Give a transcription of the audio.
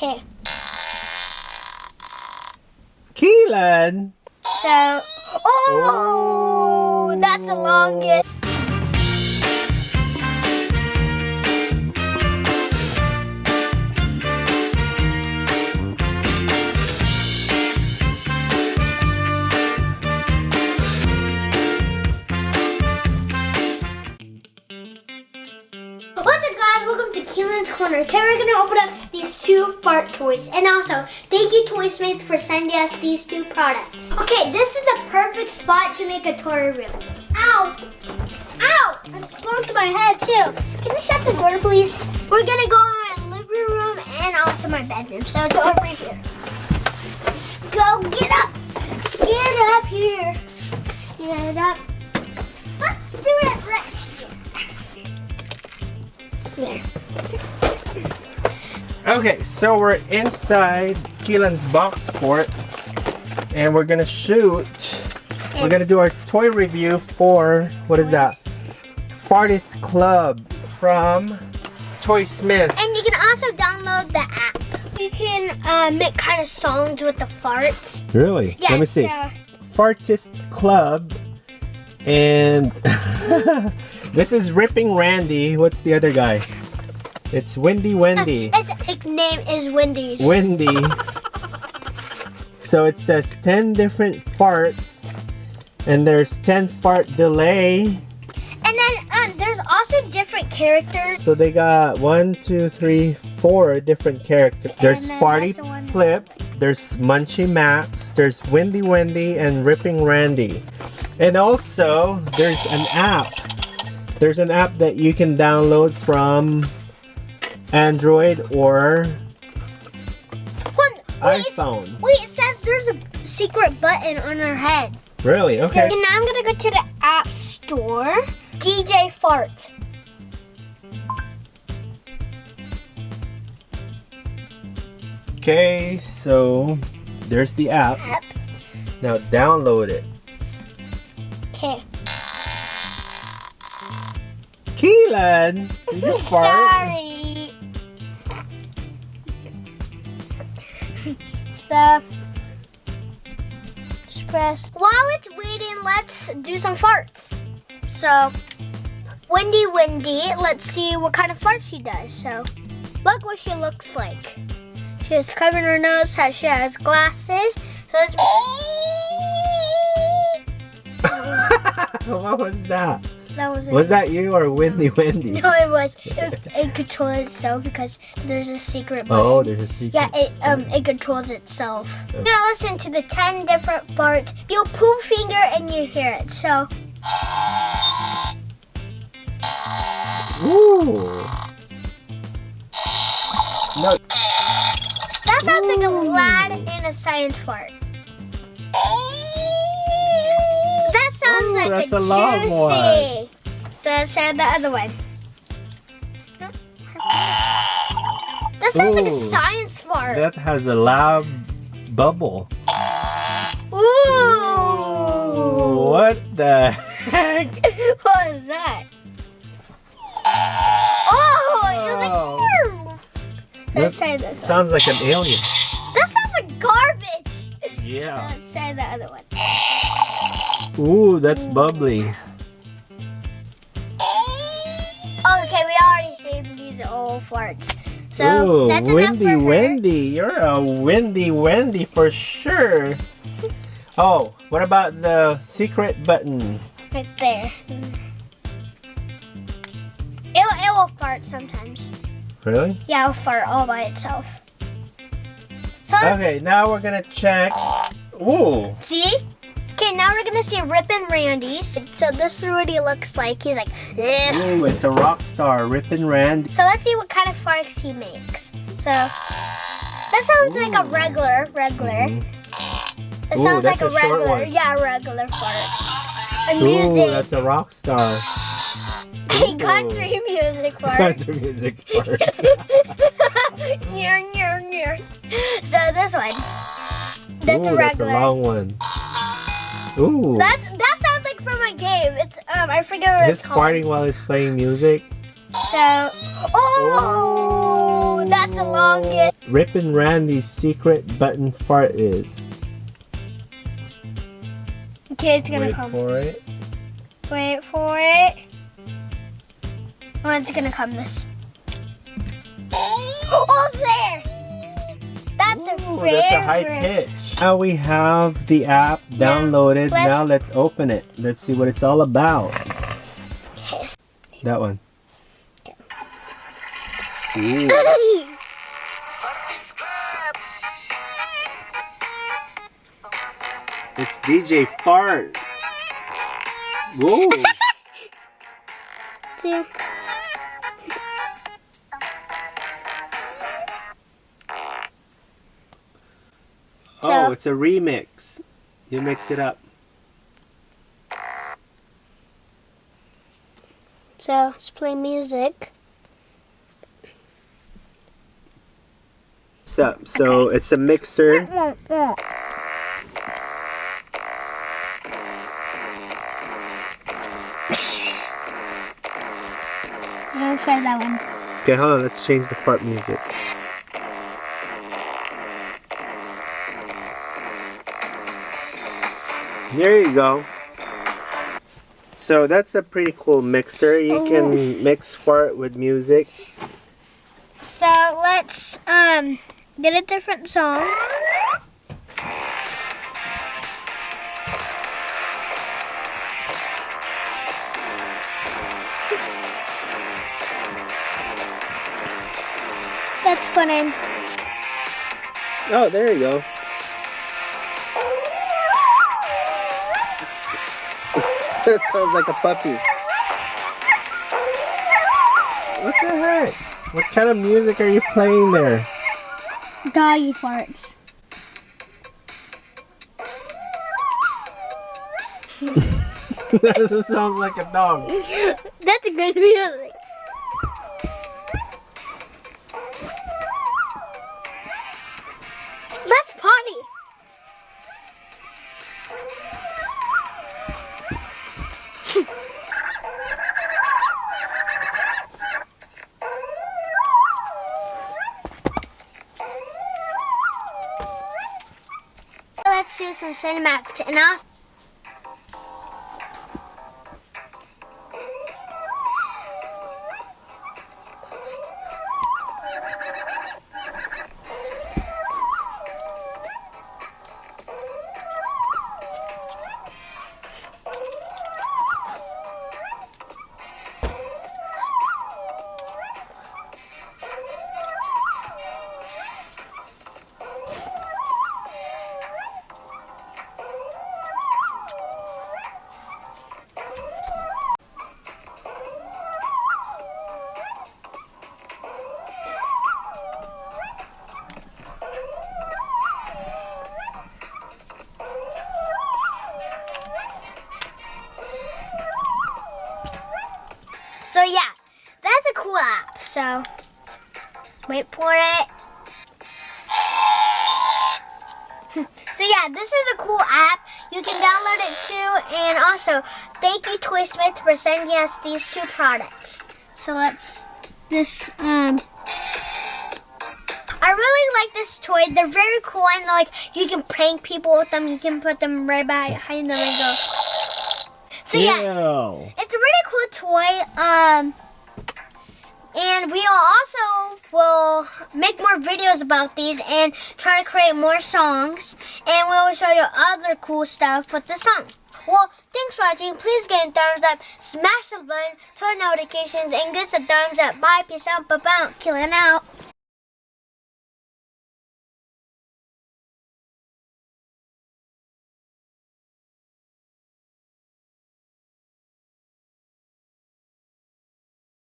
Okay. Keelan! So, oh, that's the longest. What's up, guys? Welcome to Keelan's Corner. Today we're gonna open up these two fart toys, and also thank you Toysmith for sending us these two products. Okay, this is the perfect spot to make a toy review. Ow! Ow! I just bumped my head too. Can you shut the door, please? We're gonna go in my living room and also my bedroom. So it's over here. Let's go. Get up! Get up here. Get up. Let's do it right here. There. Okay, so we're inside Keelan's box fort, and we're gonna shoot. We're gonna do our toy review for, what is that? Fartist Club from Toysmith. And you can also download the app. You can make kind of songs with the farts. Really? Yeah, Let me see. Fartist Club, and this is Rippin Randy. What's the other guy? It's Wendy. Its nickname is Wendy's. Wendy. So it says 10 different farts, and there's 10 fart delay. And then there's also different characters. So they got 1, 2, 3, 4 different characters. There's Farty Flip, there's Munchy Max, there's Wendy, and Rippin Randy. And also, there's an app. There's an app that you can download from Android or iPhone. Wait, it says there's a secret button on her head. Really? Okay. And now I'm gonna go to the app store. DJ Fart. Okay, so there's the app. Now download it. Okay. Keelan, did you fart? Sorry. So, just press. While it's waiting, let's do some farts. So, Wendy, let's see what kind of fart she does. So, look what she looks like. She has covering her nose, she has glasses. So let's. What was that? Was that you or Wendy? No, it was. It controls itself because there's a secret button. Oh, there's a secret. Yeah, it controls itself. Now listen to the 10 different farts. You pull finger and you hear it. So. Ooh. No. That sounds like a lad and a science fart. That sounds like that's a long juicy. one. So let's try the other one. That sounds like a science fart. That has a loud bubble. Ooh. What the heck? What is that? Oh, it was like. Let's try this one. Sounds like an alien. That sounds like garbage. Yeah. So let's try the other one. Ooh, that's bubbly. Okay, we already saved these old farts. So ooh, that's enough for her. Wendy, you're a Wendy for sure. Oh, what about the secret button? Right there. It will fart sometimes. Really? Yeah, it'll fart all by itself. So Okay, now we're gonna check. Ooh. see? Okay, now we're gonna see Rippin Randy's. So this is what he looks like. He's like, ugh. Ooh, it's a rock star, Rippin Randy. So let's see what kind of farts he makes. So that sounds like a regular. It sounds like a regular, regular fart. And music. Ooh, that's a rock star. Country music fart. Country music fart. So this one. That's a regular. That's a long one. Ooh. That sounds like from a game. It's I forget what it's called. He's farting while he's playing music. So, oh, that's the longest. Rippin Randy's secret button fart is? Okay, it's gonna Wait come. for it. Wait for it. Oh, it's gonna come this. Oh, there! That's Ooh, a very that's a high pitch. Now we have the app downloaded. Now let's open it. Let's see what it's all about. Yes. That one. Ooh. It's DJ Fart. Whoa. Two. Oh, it's a remix. You mix it up. So let's play music. So it's a mixer. Let's try that one. Okay, hold on. Let's change the fart music. There you go. So that's a pretty cool mixer. You can mix fart with music. So let's get a different song. Let's put in. Oh, there you go. That sounds like a puppy. What the heck? What kind of music are you playing there? Doggy farts. That doesn't sound like a dog. That's a good music. Let's party. Let's do some cinematics and also. So yeah, that's a cool app. So wait for it. So yeah, this is a cool app. You can download it too. And also, thank you Toysmith for sending us these two products. So let's I really like this toy. They're very cool and like you can prank people with them. You can put them right behind them and go. So yeah, it's a really cool toy. And we will make more videos about these and try to create more songs. And we will show you other cool stuff with the song. Well, thanks for watching. Please give it a thumbs up, smash the button, turn notifications, and give us a thumbs up. Bye, peace out, bye-bye. Keelan out.